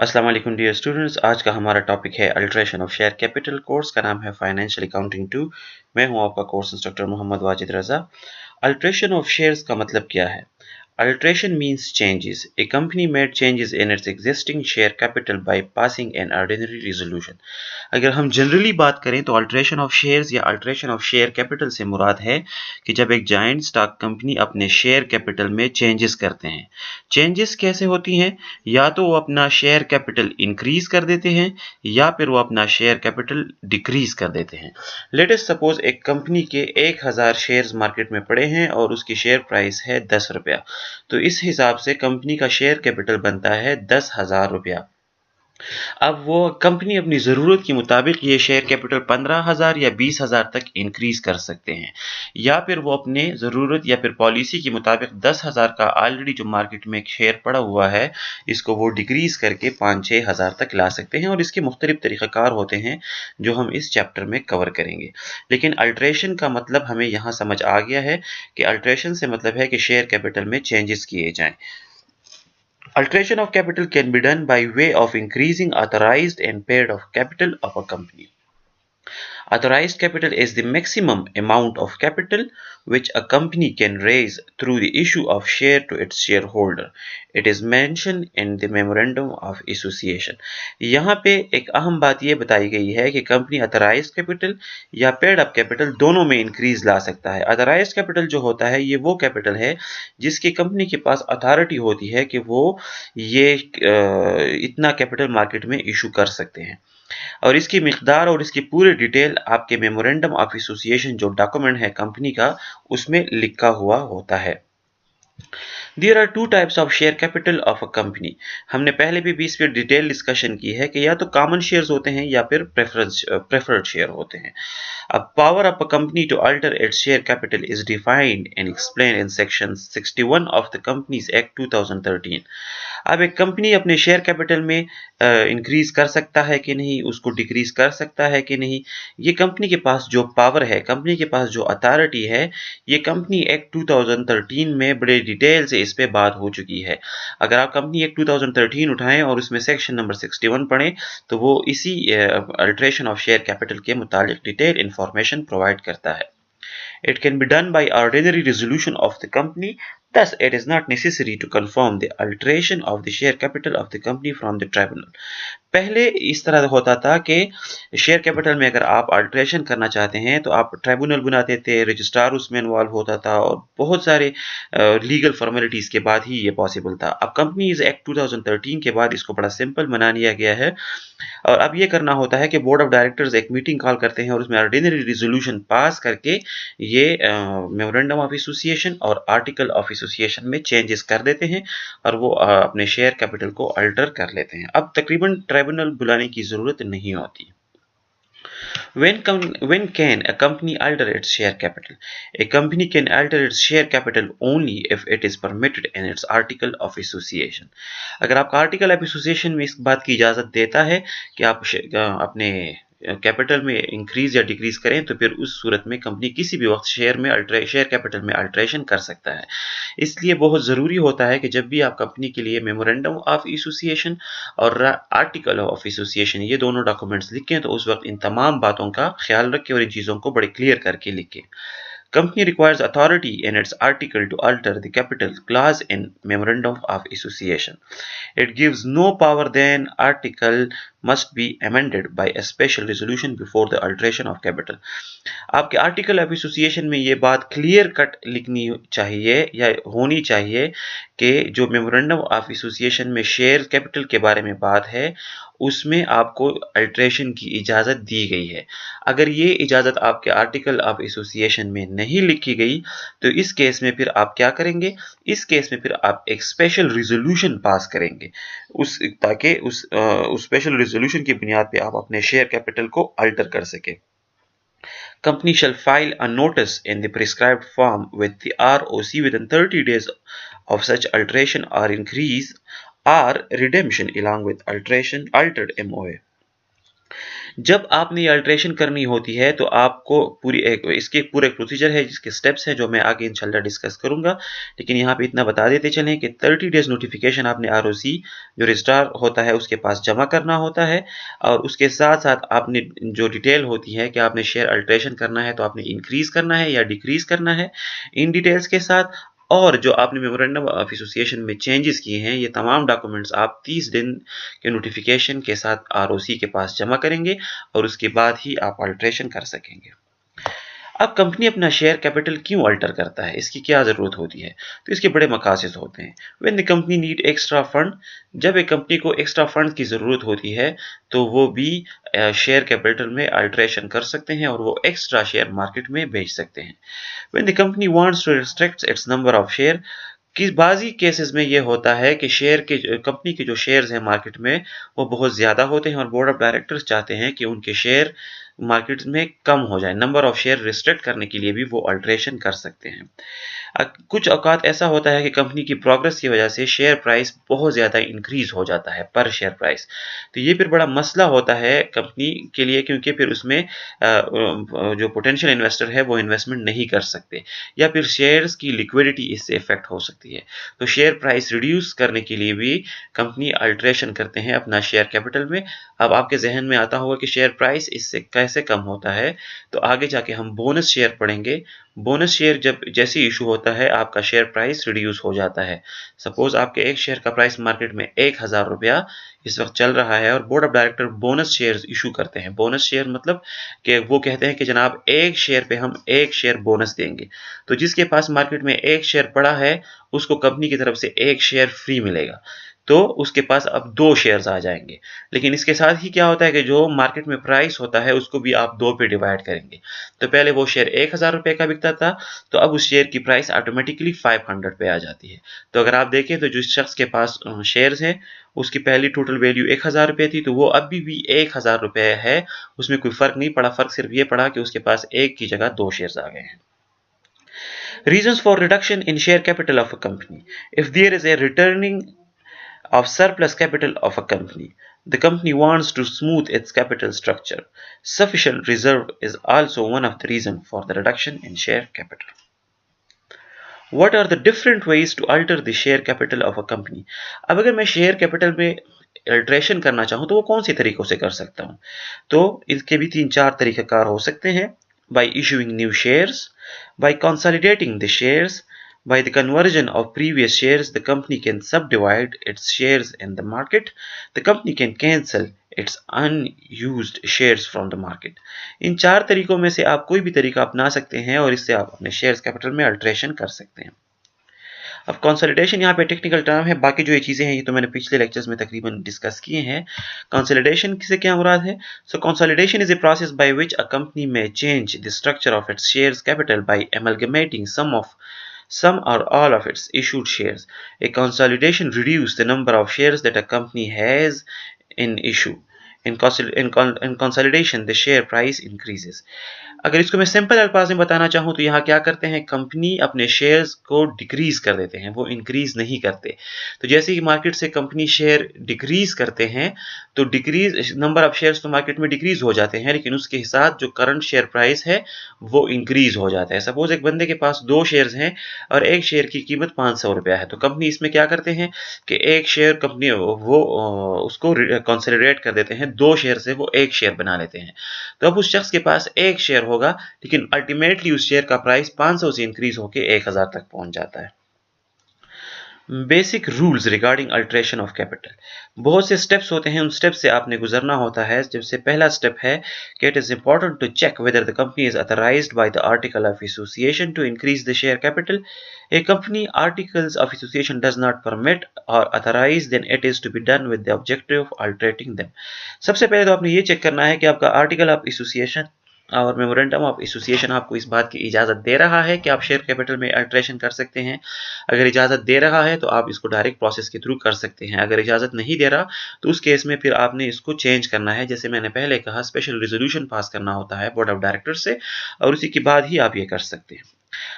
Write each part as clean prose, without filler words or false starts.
अस्सलाम वालेकुम dear students. आज का हमारा टॉपिक है alteration of share capital. Course का नाम है फाइनेंशियल अकाउंटिंग 2। मैं हूं आपका course instructor Mohammed Wajid Raza. Alteration of shares का मतलब क्या है? Alteration means changes. A company made changes in its existing share capital by passing an ordinary resolution. अगर हम जनरली बात करें तो अल्ट्रेशन ऑफ शेयर्स या अल्ट्रेशन ऑफ शेयर कैपिटल से मुराद है कि जब एक जायंट स्टॉक कंपनी अपने शेयर कैपिटल में चेंजेस करते हैं। चेंजेस कैसे होती हैं? या तो वो अपना शेयर कैपिटल इंक्रीज कर देते हैं या फिर वो अपना शेयर कैपिटल डिक्रीज कर देते हैं। लेट अस सपोज एक कंपनी के 1000 शेयर्स मार्केट में पड़े हैं और उसकी शेयर प्राइस है 10 रुपया। तो इस हिसाब से कंपनी का शेयर कैपिटल बनता है 10,000 रुपया। अब वो कंपनी अपनी ज़रूरत के मुताबिक ये शेयर कैपिटल 15,000 या 20,000 तक इंक्रीज कर सकते हैं, या फिर वो अपने ज़रूरत या फिर पॉलिसी के मुताबिक 10,000 का ऑलरेडी जो मार्केट में एक शेयर पड़ा हुआ है इसको वो डिक्रीज करके 5-6 हज़ार तक ला सकते हैं। और इसके मुख्तलिफ तरीक़ाकार होते हैं जो हम इस चैप्टर में कवर करेंगे। लेकिन अल्ट्रेशन का मतलब हमें यहाँ समझ आ गया है कि अल्ट्रेशन से मतलब है कि शेयर कैपिटल में चेंजेस किए जाएं। Alteration of capital can be done by way of increasing authorized and paid off capital of a company. Authorized capital is the maximum amount of capital which a company can raise through the issue of share to its shareholder. It is mentioned in the memorandum of association. यहाँ पे एक अहम बात ये बताई गई है कि कंपनी अथराइज्ड कैपिटल या पेड अप कैपिटल दोनों में इंक्रीज ला सकता है। अथराइज्ड कैपिटल जो होता है ये वो कैपिटल है जिसकी कंपनी के पास अथॉरिटी होती है कि वो ये इतना कैपिटल मार्केट में इशू कर सकते हैं, और इसकी मिकदार और इसकी पूरी डिटेल आपके मेमोरेंडम ऑफ एसोसिएशन जो डॉक्यूमेंट है कंपनी का उसमें लिखा हुआ होता है। There are two types of share capital of a company. हमने पहले भी इस पे डिटेल डिस्कशन की है कि या तो कॉमन शेयर्स होते हैं या फिर प्रेफर्ड शेयर होते हैं। अब power of a company to alter its share capital is defined and explain in section 61 of the companies act 2013। अब एक कंपनी अपने शेयर कैपिटल में इंक्रीज कर सकता है कि नहीं, उसको डिक्रीज कर सकता है कि नहीं, ये कंपनी के पास जो पावर है, कंपनी के पास जो अथॉरिटी है, ये कंपनी एक्ट 2013 में बड़े डिटेल से इस पे बात हो चुकी है। अगर आप कंपनी एक्ट 2013 उठाएं और उसमें सेक्शन नंबर 61 पढ़ें तो वो इसी अल्ट्रेशन ऑफ शेयर कैपिटल के मुतालिक डिटेल इंफॉर्मेशन प्रोवाइड करता है। It can be done by ordinary resolution of the company. Thus, it is not necessary to confirm the alteration of the share capital of the company from the tribunal. पहले इस तरह होता था कि share capital में अगर आप alteration करना चाहते हैं तो आप ट्राइब्यूनल बनाते थे, रजिस्ट्रार उसमें इन्वॉल्व होता था और बहुत सारे लीगल फॉर्मेलिटीज़ के बाद ही ये पॉसिबल था। अब कंपनीज एक्ट 2013 के बाद इसको बड़ा सिंपल बना लिया गया है और अब ये करना होता है कि बोर्ड ऑफ डायरेक्टर्स एक मीटिंग कॉल करते हैं और उसमें ऑर्डिनरी रिजोल्यूशन पास करके ये मेमोरेंडम ऑफ एसोसिएशन और आर्टिकल ऑफ एसोसिएशन में चेंजेस कर देते हैं और वो अपने शेयर कैपिटल को अल्टर कर लेते हैं। अब तकरीबन ट्राइब्यूनल बुलाने की ज़रूरत नहीं होती। When can a company alter its share capital? A company can alter its share capital only if it is permitted in its article of association. अगर आपका आर्टिकल ऑफ एसोसिएशन में इस बात की इजाज़त देता है कि आप अपने कैपिटल में इंक्रीज या डिक्रीज करें तो फिर उस सूरत में कंपनी किसी भी वक्त शेयर कैपिटल में अल्ट्रेशन कर सकता है। इसलिए बहुत ज़रूरी होता है कि जब भी आप कंपनी के लिए मेमोरेंडम ऑफ एसोसिएशन और आर्टिकल ऑफ एसोसिएशन ये दोनों डॉक्यूमेंट्स लिखें तो उस वक्त इन तमाम बातों का ख्याल रखें और इन चीज़ों को बड़े क्लियर करके लिखें। Company requires authority in its article to alter the capital clause in memorandum of association. It gives no power then article must be amended by a special resolution before the alteration of capital. आपके article of association में ये बात clear cut लिखनी चाहिए या होनी चाहिए कि जो मेमोरेंडम ऑफ एसोसिएशन में शेयर कैपिटल के बारे में बात है उसमें आपको अल्ट्रेशन की इजाज़त दी गई है। अगर ये इजाज़त आपके आर्टिकल ऑफ एसोसिएशन में नहीं लिखी गई तो इस केस में फिर आप क्या करेंगे? इस केस में फिर आप एक स्पेशल रिजोल्यूशन पास करेंगे ताकि उस स्पेशल रिजोल्यूशन की बुनियाद पे आप अपने शेयर कैपिटल को अल्टर कर सकें। Company shall file a notice in the prescribed form with the ROC within 30 days of such alteration or increase or redemption along with altered MOA. जब आपने ये अल्टरेशन करनी होती है तो आपको पूरी एक इसके पूरे प्रोसीजर है, जिसके स्टेप्स हैं जो मैं आगे इंशाल्लाह डिस्कस करूँगा। लेकिन यहाँ पे इतना बता देते चलें कि 30 डेज़ नोटिफ़िकेशन आपने आरओसी जो रजिस्ट्रार होता है उसके पास जमा करना होता है, और उसके साथ-साथ आपने जो डिटेल होती है कि आपने शेयर अल्टरेशन करना है तो आपने इंक्रीज़ करना है या डिक्रीज़ करना है, इन डिटेल्स के साथ, और जो आपने मेमोरेंडम ऑफ एसोसिएशन में चेंजेस किए हैं, ये तमाम डॉक्यूमेंट्स आप 30 दिन के नोटिफिकेशन के साथ आरओसी के पास जमा करेंगे, और उसके बाद ही आप अल्टरेशन कर सकेंगे। अब कंपनी अपना शेयर कैपिटल क्यों अल्टर करता है, इसकी क्या ज़रूरत होती है? तो इसके बड़े मकासद होते हैं। When the company need extra fund, जब एक कंपनी को एक्स्ट्रा फंड की ज़रूरत होती है तो वो भी शेयर कैपिटल में अल्टरेशन कर सकते हैं और वो एक्स्ट्रा शेयर मार्केट में बेच सकते हैं। When the company wants to restrict its number of share, कि बाज़ी केसेस में ये होता है कि कंपनी के जो शेयर्स हैं मार्केट में वो बहुत ज़्यादा होते हैं, और बोर्ड ऑफ डायरेक्टर्स चाहते हैं कि उनके शेयर मार्केट में कम हो जाए। नंबर ऑफ शेयर रिस्ट्रिक्ट करने के लिए भी वो अल्टरेशन कर सकते हैं। कुछ औकात ऐसा होता है कि कंपनी की प्रोग्रेस की वजह से शेयर प्राइस बहुत ज़्यादा इंक्रीज हो जाता है, पर शेयर प्राइस। तो ये फिर बड़ा मसला होता है कंपनी के लिए, क्योंकि फिर उसमें जो पोटेंशियल इन्वेस्टर है वो इन्वेस्टमेंट नहीं कर सकते, या फिर शेयर्स की लिक्विडिटी इससे इफेक्ट हो सकती है। तो शेयर प्राइस रिड्यूस करने के लिए भी कंपनी अल्टरेशन करते हैं अपना शेयर कैपिटल में। अब आपके जहन में आता होगा कि शेयर प्राइस इससे कैसे कम होता है, तो आगे जाके हम बोनस शेयर पढ़ेंगे। बोनस शेयर जब जैसे इशू होता है, आपका शेयर प्राइस रिड्यूस हो जाता है। सपोज आपके एक शेयर का प्राइस मार्केट में 1000 रुपया इस वक्त चल रहा है, और board of director bonus shares issue करते हैं। बोनस शेयर मतलब कि वो कहते हैं कि जनाब एक शेयर पे हम एक शेयर बोनस देंगे। तो जिसके पास मार्केट में एक शेयर पड़ा है उसको कंपनी की तरफ से एक शेयर फ्री मिलेगा, तो उसके पास अब 2 शेयर्स आ जाएंगे। लेकिन इसके साथ ही क्या होता है कि जो मार्केट में प्राइस होता है उसको भी आप 2 पे डिवाइड करेंगे। तो पहले वो शेयर 1000 रुपए का बिकता था, तो अब उस शेयर की प्राइस ऑटोमेटिकली 500 पे आ जाती है। तो अगर आप देखें तो जिस शख्स के पास शेयर्स हैं उसकी पहली टोटल वैल्यू 1000 रुपए थी, तो वो अभी भी 1000 रुपए है, उसमें कोई फर्क नहीं पड़ा। फर्क सिर्फ ये पड़ा कि उसके पास एक की जगह 2 शेयर्स आ गए हैं। Reasons for reduction in share capital of a company. If there is a returning of surplus capital of a company, the company wants to smooth its capital structure. Sufficient reserve is also one of the reasons for the reduction in share capital. What are the different ways to alter the share capital of a company? अब अगर मैं share capital में alteration करना चाहूँ तो वो कौन से तरीकों से कर सकता हूँ? तो इसके भी 3-4 तरीक़ाकार हो सकते हैं। By issuing new shares, by consolidating the shares, by the conversion of previous shares, the company can subdivide its shares in the market. The company can cancel its unused shares from the market. इन 4 तरीकों में से आप कोई भी तरीका अपना सकते हैं और इससे आप अपने शेयर्स कैपिटल में अल्ट्रेशन कर सकते हैं। अब कंसोलिडेशन यहाँ पे टेक्निकल टर्म है, बाकी जो ये चीज़ें हैं ये तो मैंने पिछले लेक्चर्स में तकरीबन डिस्कस किए हैं। कंसोलिडेशन से क्या मुराद है? So consolidation is a process by which a company may change the structure of its shares capital by amalgamating some or all of its issued shares. A consolidation reduces the number of shares that a company has in issue. In consolidation, the share price increases. अगर इसको मैं simple अल्फाज में बताना चाहूँ तो यहाँ क्या करते हैं, कंपनी अपने शेयर्स को डिक्रीज कर देते हैं, वो इंक्रीज नहीं करते। तो जैसे ही मार्केट से कंपनी शेयर डिक्रीज करते हैं तो डिक्रीज नंबर ऑफ शेयर्स तो मार्केट में डिक्रीज हो जाते हैं, लेकिन उसके साथ जो करंट शेयर प्राइस है वो इंक्रीज हो जाता है। सपोज एक बंदे के पास 2 शेयर्स हैं और एक शेयर की कीमत 500 रुपया है, तो कंपनी इसमें क्या करते हैं कि एक शेयर कंपनी वो उसको कंसोलिडेट कर देते हैं, 2 शेयर से वो एक शेयर बना लेते हैं। तो अब उस शख्स के पास एक शेयर होगा, लेकिन अल्टीमेटली उस शेयर का प्राइस 500 से इंक्रीज होकर 1000 तक पहुंच जाता है। Basic rules regarding alteration of capital, बहुत से स्टेप्स होते हैं, उन स्टेप्स से आपने गुजरना होता है। जैसे पहला स्टेप है कि it is important to check whether the company is authorised by the article of association to increase the share capital. A company articles of association does not permit और authorise, then it is to be done with the objective of altering them. सबसे पहले तो आपने ये check करना है कि आपका आर्टिकल ऑफ एसोसिएशन और मेमोरेंडम ऑफ एसोसिएशन आपको इस बात की इजाज़त दे रहा है कि आप शेयर कैपिटल में अल्टरेशन कर सकते हैं। अगर इजाज़त दे रहा है तो आप इसको डायरेक्ट प्रोसेस के थ्रू कर सकते हैं। अगर इजाज़त नहीं दे रहा तो उस केस में फिर आपने इसको चेंज करना है। जैसे मैंने पहले कहा, स्पेशल रेजोल्यूशन पास करना होता है बोर्ड ऑफ डायरेक्टर से, और उसी के बाद ही आप ये कर सकते हैं।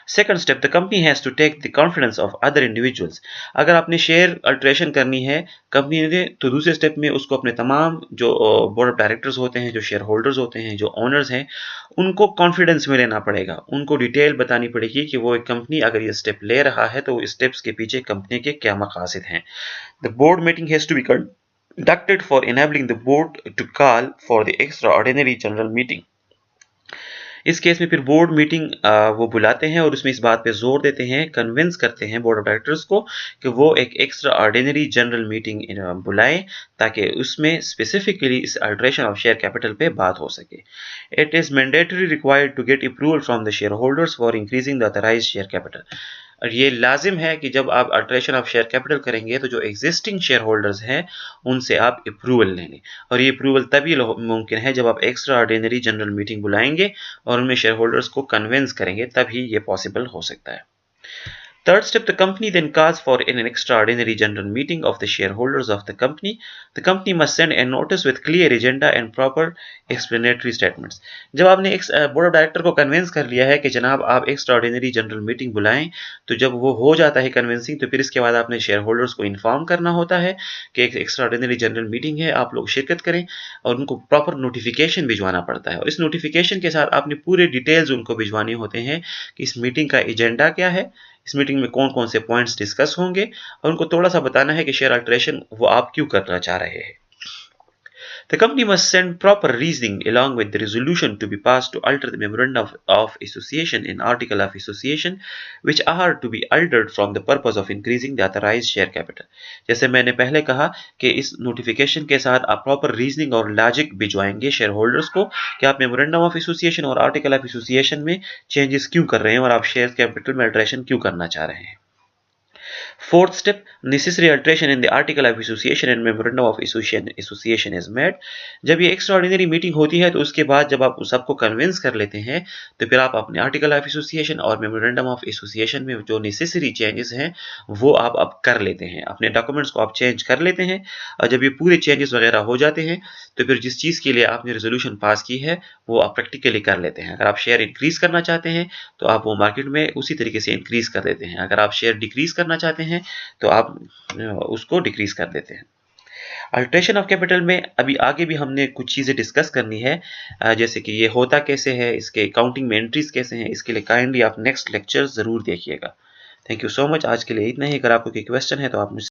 Second step, the company has to take the confidence of other individuals. अगर आपने शेयर अल्टरेशन करनी है कंपनी ने, तो दूसरे स्टेप में उसको अपने तमाम जो बोर्ड ऑफ डायरेक्टर्स होते हैं, जो शेयर होल्डर्स होते हैं, जो ओनर्स हैं, उनको कॉन्फिडेंस में लेना पड़ेगा। उनको डिटेल बतानी पड़ेगी कि वो एक कंपनी अगर ये स्टेप ले रहा है तो स्टेप्स के पीछे कंपनी के क्या मकासद हैं। The board meeting has to be conducted for enabling the board to call for the extraordinary general meeting। इस केस में फिर बोर्ड मीटिंग वो बुलाते हैं और उसमें इस बात पे जोर देते हैं, कन्विंस करते हैं बोर्ड ऑफ डायरेक्टर्स को कि वो एक एक्स्ट्रा ऑर्डिनरी जनरल मीटिंग बुलाएं, ताकि उसमें स्पेसिफिकली इस अल्टरेशन ऑफ शेयर कैपिटल पे बात हो सके। It is mandatory required to get approval from the share holders for increasing the authorised share capital. और ये लाजिम है कि जब आप अल्टरेशन ऑफ शेयर कैपिटल करेंगे तो जो एग्जिस्टिंग शेयर होल्डर्स हैं उनसे आप अप्रूवल लेंगे, और ये अप्रूवल तभी मुमकिन है जब आप एक्स्ट्रा ऑर्डिनरी जनरल मीटिंग बुलाएंगे और उनमें शेयर होल्डर्स को कन्विंस करेंगे, तभी ये पॉसिबल हो सकता है। Third step, the company then calls for an extraordinary general meeting of the shareholders of the company. The company must send a notice with clear agenda and proper explanatory statements. जब आपने एक board of director को convince कर लिया है कि जनाब आप एक्स्ट्राऑर्डिनरी जनरल मीटिंग बुलाएं, तो जब वो हो जाता है कन्विंसिंग, तो फिर इसके बाद आपने शेयर होल्डर्स को इन्फॉर्म करना होता है कि एक एक्स्ट्राऑर्डिनरी जनरल मीटिंग है, आप लोग शिरकत करें, और उनको प्रॉपर नोटिफिकेशन भिजवाना पड़ता है। और इस नोटिफिकेशन के साथ आपने पूरे डिटेल्स उनको भिजवाने होते हैं कि इस मीटिंग का एजेंडा क्या है, इस मीटिंग में कौन कौन से पॉइंट्स डिस्कस होंगे, और उनको थोड़ा सा बताना है कि शेयर अल्टरेशन वो आप क्यों करना चाह रहे हैं। The company must send proper reasoning along with the resolution to be passed to alter the memorandum of association and article of association, which are to be altered from the purpose of increasing the authorized share capital। जैसे मैंने पहले कहा कि इस notification के साथ आप proper reasoning और लॉजिक भिजवाएंगे शेयर होल्डर्स को कि आप मेमोरेंडम ऑफ एसोसिएशन और आर्टिकल ऑफ एसोसिएशन में चेंजेस क्यों कर रहे हैं और आप शेयर कैपिटल में अल्टरेशन क्यों करना चाह रहे हैं। Fourth step, necessary alteration in the article of association and memorandum of association is made। जब ये एक्स्ट्राऑर्डिनरी मीटिंग होती है तो उसके बाद जब आप सबको कन्विंस कर लेते हैं, तो फिर आप अपने आर्टिकल ऑफ एसोसिएशन और मेमोरेंडम ऑफ एसोसिएशन में जो नेसेसरी चेंजेस हैं वो आप अब कर लेते हैं, अपने डॉक्यूमेंट्स को आप चेंज कर लेते हैं। और जब ये पूरे चेंजेस वगैरह हो जाते हैं तो फिर जिस चीज़ के लिए आपने रेजोल्यूशन पास की है वो आप प्रैक्टिकली कर लेते हैं। अगर आप शेयर इंक्रीज करना चाहते हैं तो आप वो मार्केट में उसी तरीके से इंक्रीज कर देते हैं, अगर आप शेयर डिक्रीज करना चाहते हैं तो आप उसको डिक्रीज कर देते हैं। अल्टरेशन ऑफ कैपिटल में अभी आगे भी हमने कुछ चीज़ें डिस्कस करनी है, जैसे कि ये होता कैसे है, इसके अकाउंटिंग में एंट्रीज कैसे हैं, इसके लिए काइंडली आप नेक्स्ट लेक्चर ज़रूर देखिएगा। Thank you so much. आज के लिए इतना ही। अगर आपको कोई क्वेश्चन है तो आप मुझसे